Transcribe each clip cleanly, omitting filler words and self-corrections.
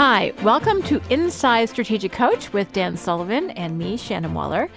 Hi, welcome to Inside Strategic Coach with Dan Sullivan and me, Shannon Waller.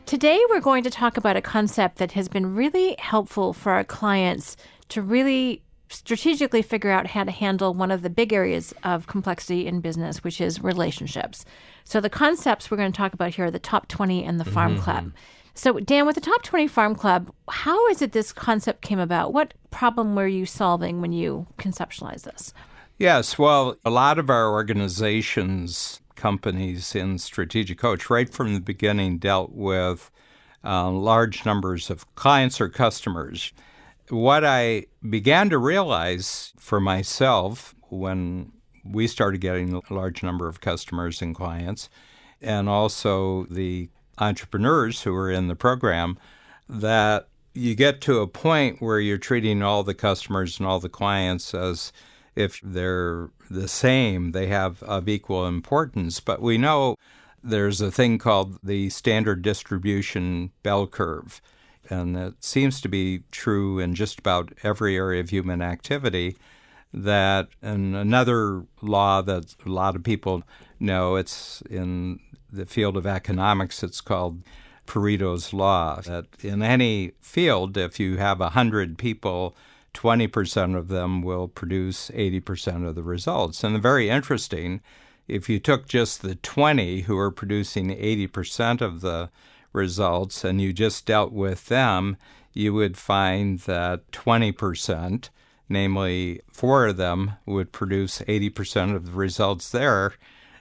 Today, we're going to talk about a concept that has been really helpful for our clients to really strategically figure out how to handle one of the big areas of complexity in business, which is relationships. So the concepts we're going to talk about here are the top 20 and the farm club. So Dan, with the top 20 farm club, how is it this concept came about? What problem were you solving when you conceptualized this? Yes, well, a lot of our organizations, companies in Strategic Coach, right from the beginning dealt with large numbers of clients or customers. What I began to realize for myself when we started getting a large number of customers and clients, and also the entrepreneurs who are in the program, that you get to a point where you're treating all the customers and all the clients as if they're the same, they have of equal importance. But we know there's a thing called the standard distribution bell curve. And it seems to be true in just about every area of human activity. That, and another law that a lot of people know, it's in the field of economics, it's called Pareto's Law. That in any field, if you have 100 people, 20% of them will produce 80% of the results. And very interesting, if you took just the 20 who are producing 80% of the results and you just dealt with them, you would find that 20%, namely 4 of them, would produce 80% of the results there.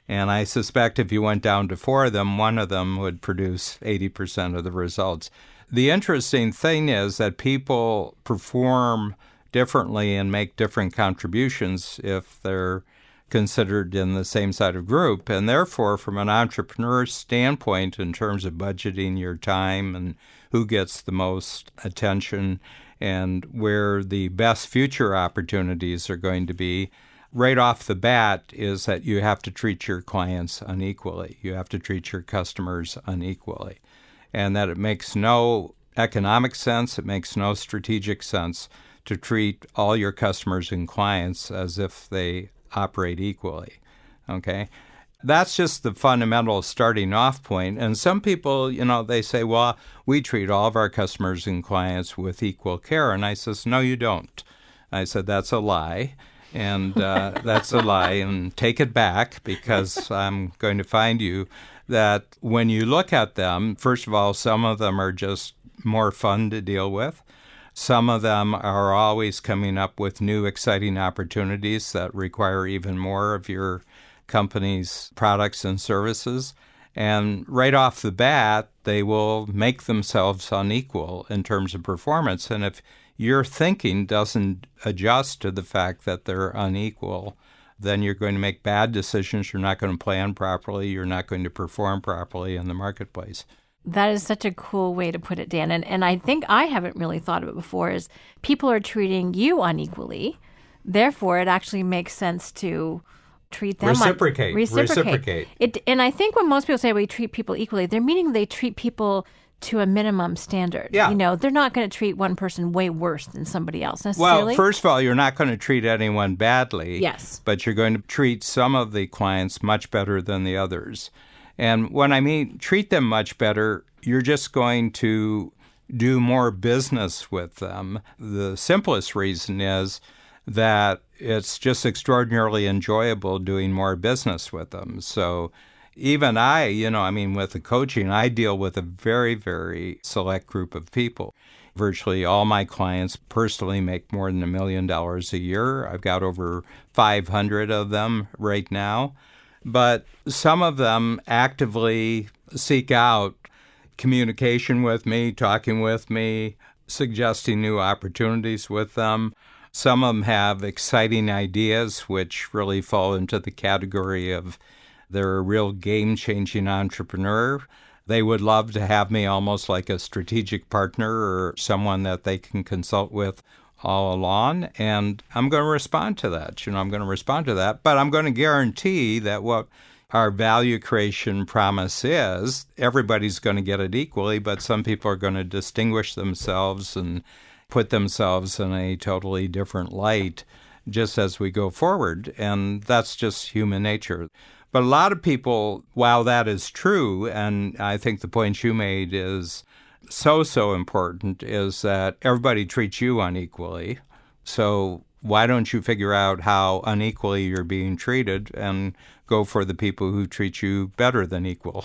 And I suspect if you went down to 4 of them, 1 of them would produce 80% of the results. The interesting thing is that people perform differently and make different contributions if they're considered in the same side of group. And therefore, from an entrepreneur standpoint, in terms of budgeting your time and who gets the most attention and where the best future opportunities are going to be, right off the bat is that you have to treat your clients unequally. You have to treat your customers unequally. And that it makes no economic sense, it makes no strategic sense to treat all your customers and clients as if they operate equally, okay? That's just the fundamental starting off point. And some people, they say, well, we treat all of our customers and clients with equal care. And I says, no, you don't. I said, that's a lie. And that's a lie. And take it back, because I'm going to find you that when you look at them, first of all, some of them are just more fun to deal with. Some of them are always coming up with new, exciting opportunities that require even more of your company's products and services. And right off the bat, they will make themselves unequal in terms of performance. And if your thinking doesn't adjust to the fact that they're unequal, then you're going to make bad decisions. You're not going to plan properly. You're not going to perform properly in the marketplace. That is such a cool way to put it, Dan. And I think I haven't really thought of it before, is people are treating you unequally. Therefore, it actually makes sense to treat them Reciprocate. And I think when most people say we treat people equally, they're meaning they treat people to a minimum standard. Yeah. They're not going to treat one person way worse than somebody else necessarily. Well, first of all, you're not going to treat anyone badly. Yes. But you're going to treat some of the clients much better than the others. And when I mean treat them much better, you're just going to do more business with them. The simplest reason is that it's just extraordinarily enjoyable doing more business with them. So even with the coaching, I deal with a very, very select group of people. Virtually all my clients personally make more than $1 million a year. I've got over 500 of them right now. But some of them actively seek out communication with me, talking with me, suggesting new opportunities with them. Some of them have exciting ideas, which really fall into the category of they're a real game-changing entrepreneur. They would love to have me almost like a strategic partner or someone that they can consult with all along, and I'm going to respond to that. But I'm going to guarantee that what our value creation promise is, everybody's going to get it equally, but some people are going to distinguish themselves and put themselves in a totally different light just as we go forward. And that's just human nature. But a lot of people, while that is true, and I think the point you made is so important, is that everybody treats you unequally. So why don't you figure out how unequally you're being treated and go for the people who treat you better than equal?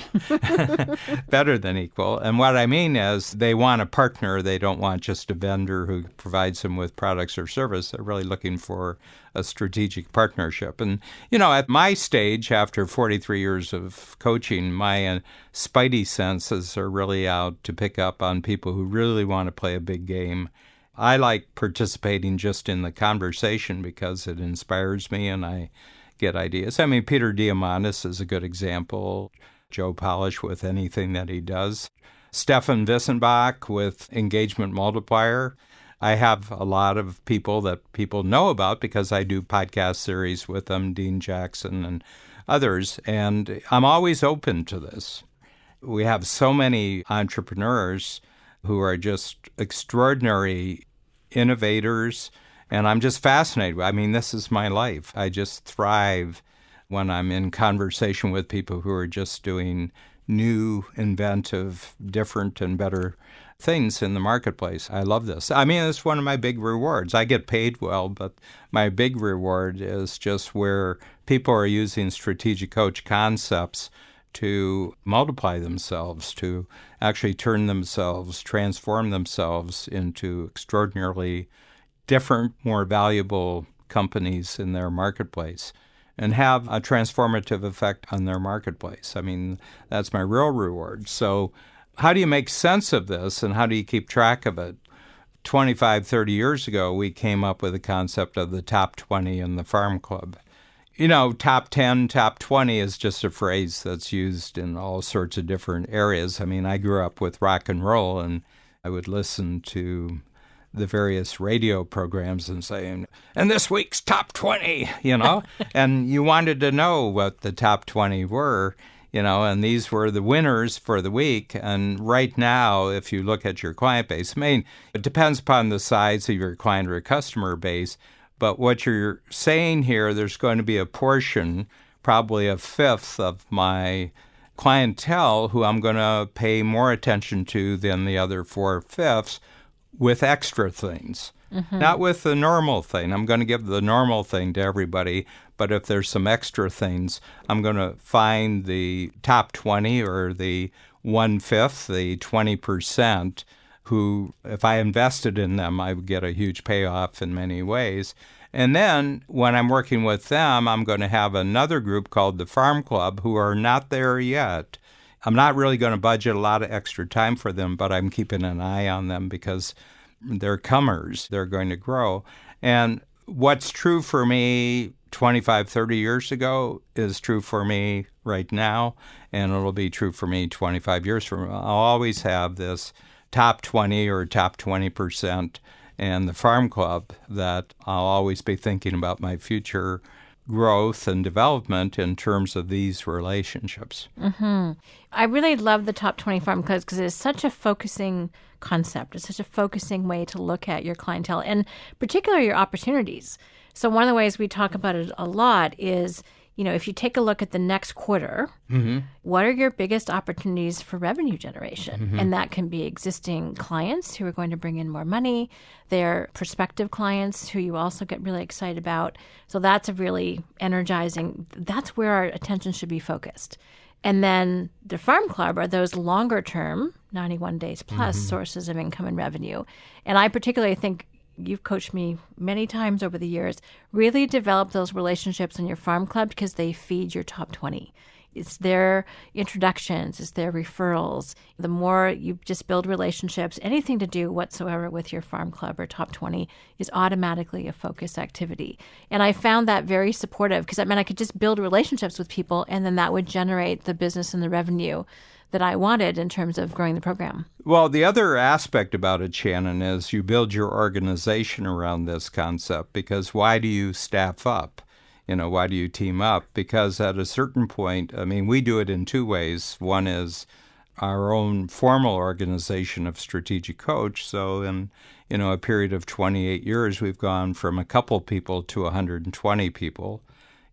Better than equal. And what I mean is they want a partner. They don't want just a vendor who provides them with products or service. They're really looking for a strategic partnership. And, at my stage, after 43 years of coaching, my spidey senses are really out to pick up on people who really want to play a big game. I like participating just in the conversation because it inspires me and I get ideas. I mean, Peter Diamandis is a good example. Joe Polish with anything that he does. Stefan Wissenbach with Engagement Multiplier. I have a lot of people that people know about because I do podcast series with them, Dean Jackson and others, and I'm always open to this. We have so many entrepreneurs who are just extraordinary innovators, and I'm just fascinated. I mean, this is my life. I just thrive when I'm in conversation with people who are just doing new, inventive, different, and better things in the marketplace. I love this. I mean, it's one of my big rewards. I get paid well, but my big reward is just where people are using strategic coach concepts to multiply themselves, to actually turn themselves, transform themselves into extraordinarily different, more valuable companies in their marketplace and have a transformative effect on their marketplace. I mean, that's my real reward. So how do you make sense of this and how do you keep track of it? 25, 30 years ago, we came up with the concept of the top 20 in the Farm Club. Top 10, top 20 is just a phrase that's used in all sorts of different areas. I mean, I grew up with rock and roll, and I would listen to the various radio programs and saying, and this week's top 20, and you wanted to know what the top 20 were, and these were the winners for the week. And right now, if you look at your client base, I mean, it depends upon the size of your client or customer base. But what you're saying here, there's going to be a portion, probably a fifth of my clientele who I'm going to pay more attention to than the other 4/5 with extra things. Mm-hmm. Not with the normal thing. I'm going to give the normal thing to everybody, but if there's some extra things, I'm going to find the top 20 or the 1/5, the 20%, who, if I invested in them, I would get a huge payoff in many ways. And then when I'm working with them, I'm going to have another group called the Farm Club who are not there yet. I'm not really going to budget a lot of extra time for them, but I'm keeping an eye on them because they're comers. They're going to grow. And what's true for me 25, 30 years ago is true for me right now, and it'll be true for me 25 years from now. I'll always have this top 20 or top 20% and the Farm Club that I'll always be thinking about my future growth and development in terms of these relationships. Mm-hmm. I really love the top 20 Farm Clubs because it's such a focusing concept. It's such a focusing way to look at your clientele and particularly your opportunities. So one of the ways we talk about it a lot is, if you take a look at the next quarter, mm-hmm. what are your biggest opportunities for revenue generation? Mm-hmm. And that can be existing clients who are going to bring in more money. They're prospective clients who you also get really excited about. So that's a really energizing, that's where our attention should be focused. And then the Farm Club are those longer term, 91 days plus mm-hmm. sources of income and revenue. And I particularly think, you've coached me many times over the years, really develop those relationships in your Farm Club because they feed your top 20. It's their introductions, it's their referrals. The more you just build relationships, anything to do whatsoever with your Farm Club or top 20 is automatically a focus activity. And I found that very supportive because I could just build relationships with people and then that would generate the business and the revenue that I wanted in terms of growing the program. Well, the other aspect about it, Shannon, is you build your organization around this concept because why do you staff up? Why do you team up? Because at a certain point, we do it in two ways. One is our own formal organization of Strategic Coach. So in a period of 28 years, we've gone from a couple people to 120 people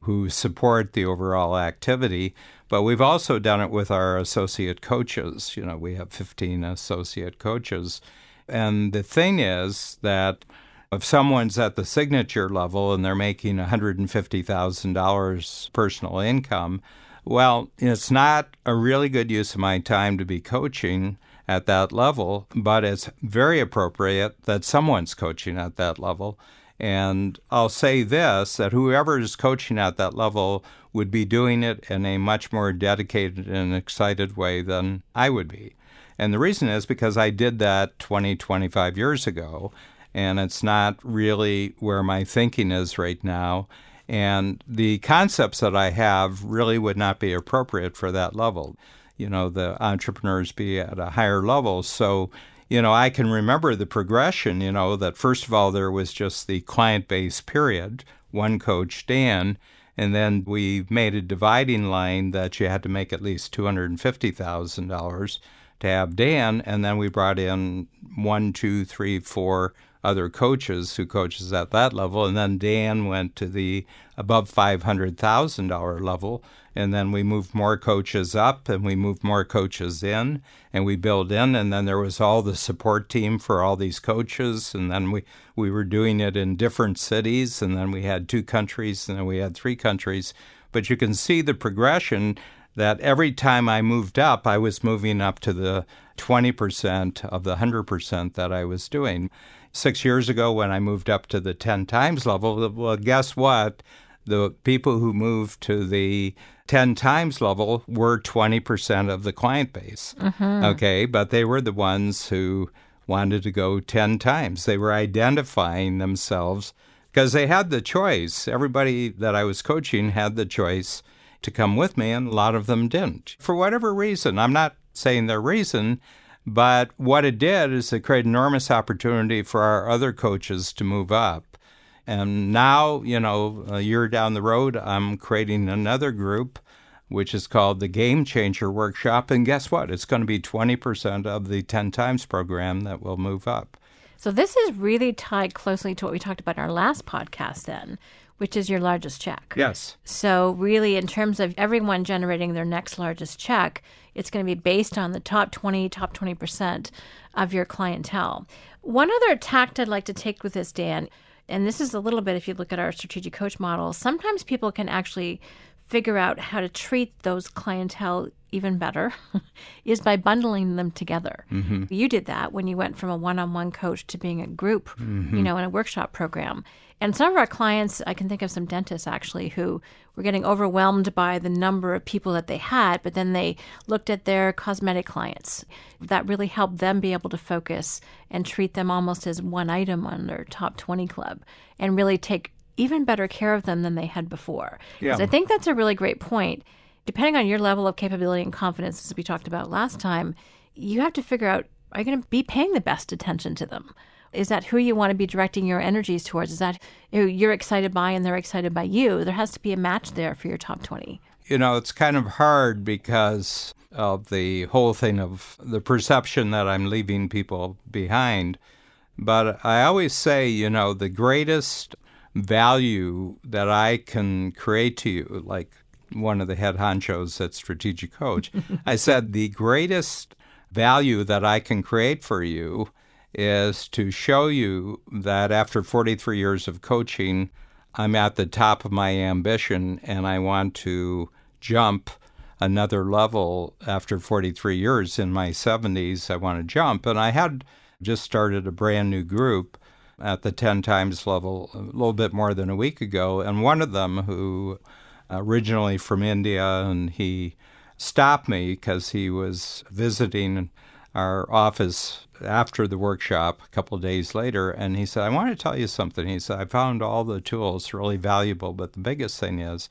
who support the overall activity. But we've also done it with our associate coaches. We have 15 associate coaches. And the thing is that if someone's at the signature level and they're making $150,000 personal income, well, it's not a really good use of my time to be coaching at that level, but it's very appropriate that someone's coaching at that level. And I'll say this, that whoever is coaching at that level would be doing it in a much more dedicated and excited way than I would be. And the reason is because I did that 20, 25 years ago, and it's not really where my thinking is right now. And the concepts that I have really would not be appropriate for that level. The entrepreneurs be at a higher level. So, I can remember the progression, that first of all, there was just the client base period, one coach, Dan, and then we made a dividing line that you had to make at least $250,000 to have Dan, and then we brought in 1, 2, 3, 4 other coaches who coaches at that level, and then Dan went to the above $500,000 level, and then we moved more coaches up, and we moved more coaches in, and we built in, and then there was all the support team for all these coaches, and then we were doing it in different cities, and then we had 2 countries, and then we had 3 countries. But you can see the progression that every time I moved up, I was moving up to the 20% of the 100% that I was doing. 6 years ago, when I moved up to the 10 times level, well, guess what? The people who moved to the 10 times level were 20% of the client base. Mm-hmm. Okay, but they were the ones who wanted to go 10 times. They were identifying themselves because they had the choice. Everybody that I was coaching had the choice to come with me, and a lot of them didn't. For whatever reason, I'm not saying their reason, but what it did is it created enormous opportunity for our other coaches to move up. And now, a year down the road, I'm creating another group, which is called the Game Changer Workshop. And guess what? It's going to be 20% of the 10 times program that will move up. So this is really tied closely to what we talked about in our last podcast then, which is your largest check. Yes. So really, in terms of everyone generating their next largest check, it's going to be based on the top 20% of your clientele. One other tact I'd like to take with this, Dan, and this is a little bit, if you look at our strategic coach model, sometimes people can actually figure out how to treat those clientele even better is by bundling them together. Mm-hmm. You did that when you went from a one-on-one coach to being a group, mm-hmm. In a workshop program. And some of our clients, I can think of some dentists actually who were getting overwhelmed by the number of people that they had, but then they looked at their cosmetic clients. That really helped them be able to focus and treat them almost as one item on their top 20 club and really take even better care of them than they had before. Because I think that's a really great point. Depending on your level of capability and confidence, as we talked about last time, you have to figure out, are you going to be paying the best attention to them? Is that who you want to be directing your energies towards? Is that who you're excited by and they're excited by you? There has to be a match there for your top 20. It's kind of hard because of the whole thing of the perception that I'm leaving people behind. But I always say, the greatest value that I can create to you, like one of the head honchos at Strategic Coach, I said the greatest value that I can create for you is to show you that after 43 years of coaching, I'm at the top of my ambition and I want to jump another level after 43 years. In my 70s, I want to jump. And I had just started a brand new group at the 10 times level a little bit more than a week ago. And one of them, who originally from India, and he stopped me because he was visiting our office after the workshop a couple of days later, and he said, I want to tell you something. He said, I found all the tools really valuable, but the biggest thing is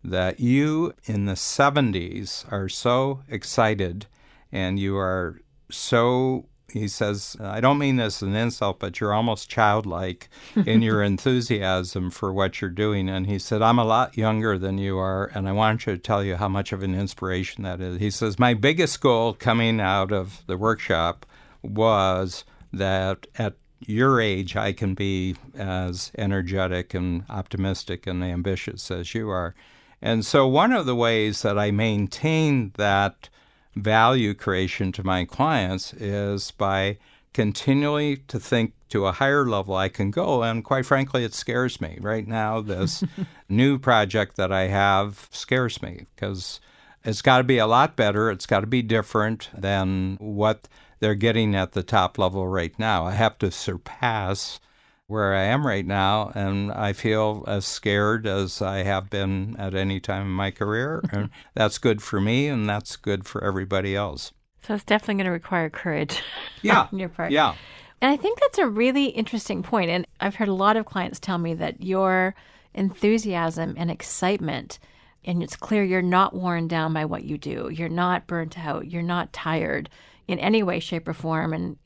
that you in the 70s are so excited and you are so He says, I don't mean this as an insult, but you're almost childlike in your enthusiasm for what you're doing. And he said, I'm a lot younger than you are, and I want you to tell you how much of an inspiration that is. He says, my biggest goal coming out of the workshop was that at your age, I can be as energetic and optimistic and ambitious as you are. And so one of the ways that I maintain that value creation to my clients is by continually to think to a higher level I can go. And quite frankly, it scares me. Right now, this new project that I have scares me because it's got to be a lot better. It's got to be different than what they're getting at the top level right now. I have to surpass where I am right now, and I feel as scared as I have been at any time in my career. And that's good for me, and that's good for everybody else. So it's definitely going to require courage on your part. Yeah. And I think that's a really interesting point. And I've heard a lot of clients tell me that your enthusiasm and excitement, and it's clear you're not worn down by what you do. You're not burnt out. You're not tired in any way, shape, or form. And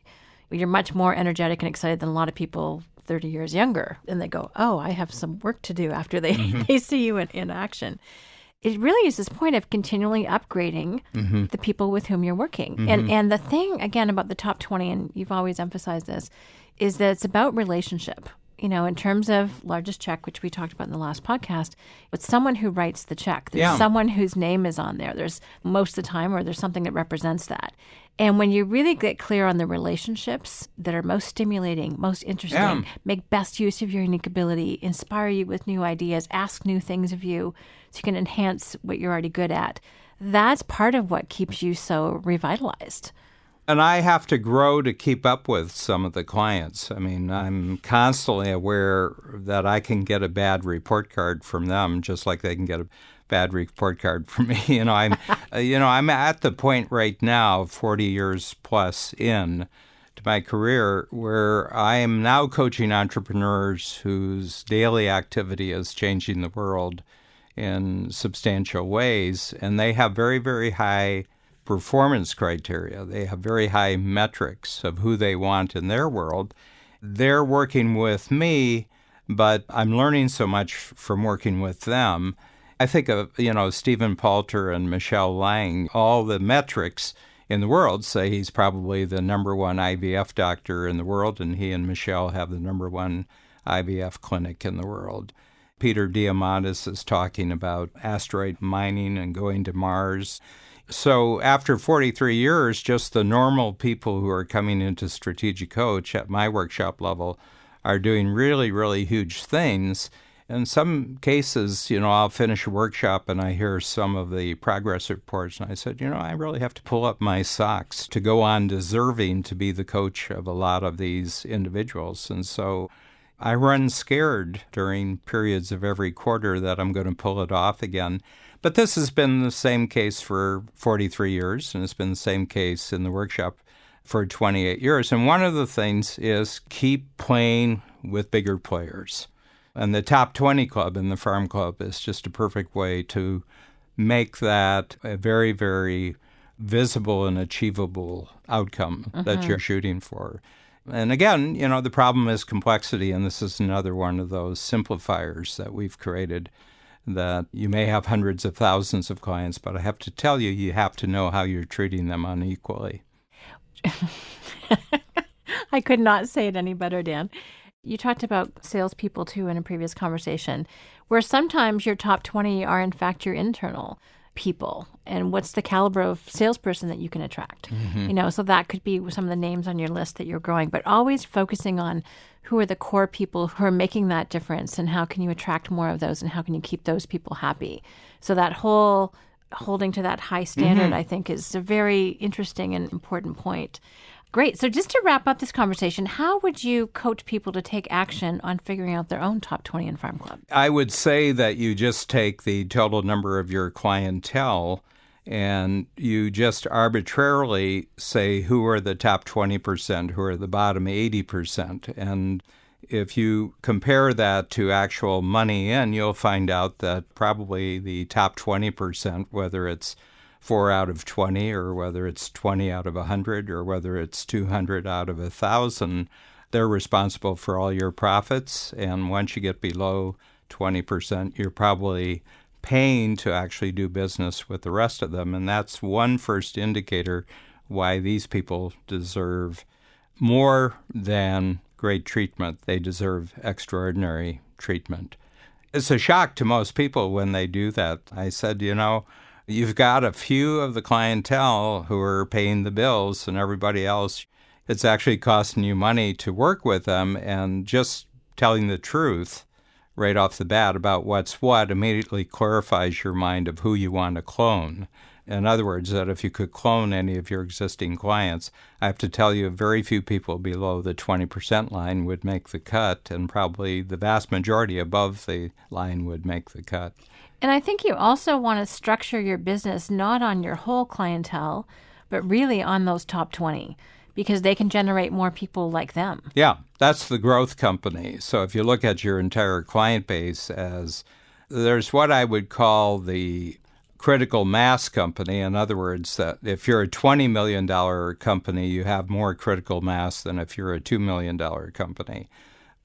you're much more energetic and excited than a lot of people 30 years younger. And they go, oh, I have some work to do after they see you in action. It really is this point of continually upgrading the people with whom you're working. And the thing, again, about the top 20, and you've always emphasized this, is that it's about relationship. You know, in terms of largest check, which we talked about in the last podcast, it's someone who writes the check. There's someone whose name is on there. There's most of the time, or there's something that represents that. And when you really get clear on the relationships that are most stimulating, most interesting, make best use of your unique ability, inspire you with new ideas, ask new things of you so you can enhance what you're already good at, that's part of what keeps you so revitalized. And I have to grow to keep up with some of the clients. I mean, I'm constantly aware that I can get a bad report card from them, just like they can get a bad report card from me. I'm at the point right now, 40 years plus in to my career, where I am now coaching entrepreneurs whose daily activity is changing the world in substantial ways, and they have very, very high performance criteria. They have very high metrics of who they want in their world. They're working with me, but I'm learning so much from working with them. I think of, Stephen Palter and Michelle Lang, all the metrics in the world say he's probably the number one IVF doctor in the world, and he and Michelle have the number one IVF clinic in the world. Peter Diamandis is talking about asteroid mining and going to Mars. So after 43 years, just the normal people who are coming into Strategic Coach at my workshop level are doing really, really huge things. In some cases, I'll finish a workshop and I hear some of the progress reports, and I said, I really have to pull up my socks to go on deserving to be the coach of a lot of these individuals. And so I run scared during periods of every quarter that I'm going to pull it off again. But this has been the same case for 43 years, and it's been the same case in the workshop for 28 years. And one of the things is keep playing with bigger players. And the top 20 club in the Farm Club is just a perfect way to make that a very, very visible and achievable outcome that you're shooting for. And again, the problem is complexity, and this is another one of those simplifiers that we've created, that you may have hundreds of thousands of clients, but I have to tell you, you have to know how you're treating them unequally. I could not say it any better, Dan. You talked about salespeople, too, in a previous conversation, where sometimes your top 20 are, in fact, your internal people. And what's the caliber of salesperson that you can attract? So that could be some of the names on your list that you're growing, but always focusing on who are the core people who are making that difference, and how can you attract more of those, and how can you keep those people happy? So that whole holding to that high standard, I think, is a very interesting and important point. Great. So just to wrap up this conversation, how would you coach people to take action on figuring out their own top 20 in Farm Club? I would say that you just take the total number of your clientele and you just arbitrarily say who are the top 20%, who are the bottom 80%. And if you compare that to actual money in, you'll find out that probably the top 20%, whether it's 4 out of 20, or whether it's 20 out of 100, or whether it's 200 out of 1,000, they're responsible for all your profits. And once you get below 20%, you're probably paying to actually do business with the rest of them. And that's one first indicator why these people deserve more than great treatment. They deserve extraordinary treatment. It's a shock to most people when they do that. I said, you've got a few of the clientele who are paying the bills, and everybody else, it's actually costing you money to work with them. And just telling the truth right off the bat about what's what immediately clarifies your mind of who you want to clone. In other words, that if you could clone any of your existing clients, I have to tell you very few people below the 20% line would make the cut, and probably the vast majority above the line would make the cut. And I think you also want to structure your business not on your whole clientele, but really on those top 20, because they can generate more people like them. Yeah, that's the growth company. So if you look at your entire client base as there's what I would call the critical mass company. In other words, that if you're a $20 million company, you have more critical mass than if you're a $2 million company.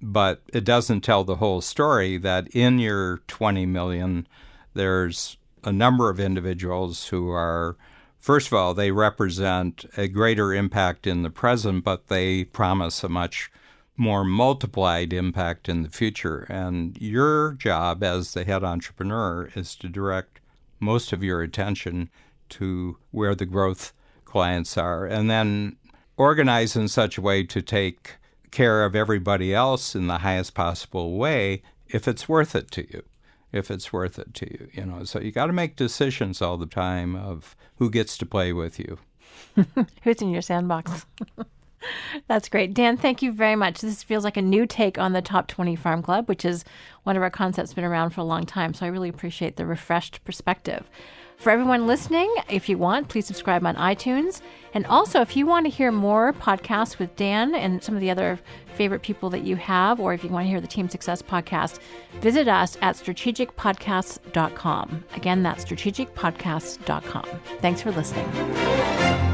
But it doesn't tell the whole story that in your 20 million, there's a number of individuals who are, first of all, they represent a greater impact in the present, but they promise a much more multiplied impact in the future. And your job as the head entrepreneur is to direct most of your attention to where the growth clients are, and then organize in such a way to take care of everybody else in the highest possible way if it's worth it to you. So you got to make decisions all the time of who gets to play with you. Who's in your sandbox? That's great. Dan, thank you very much. This feels like a new take on the Top 20 Farm Club, which is one of our concepts that's been around for a long time. So I really appreciate the refreshed perspective. For everyone listening, if you want, please subscribe on iTunes. And also, if you want to hear more podcasts with Dan and some of the other favorite people that you have, or if you want to hear the Team Success podcast, visit us at strategicpodcasts.com. Again, that's strategicpodcasts.com. Thanks for listening.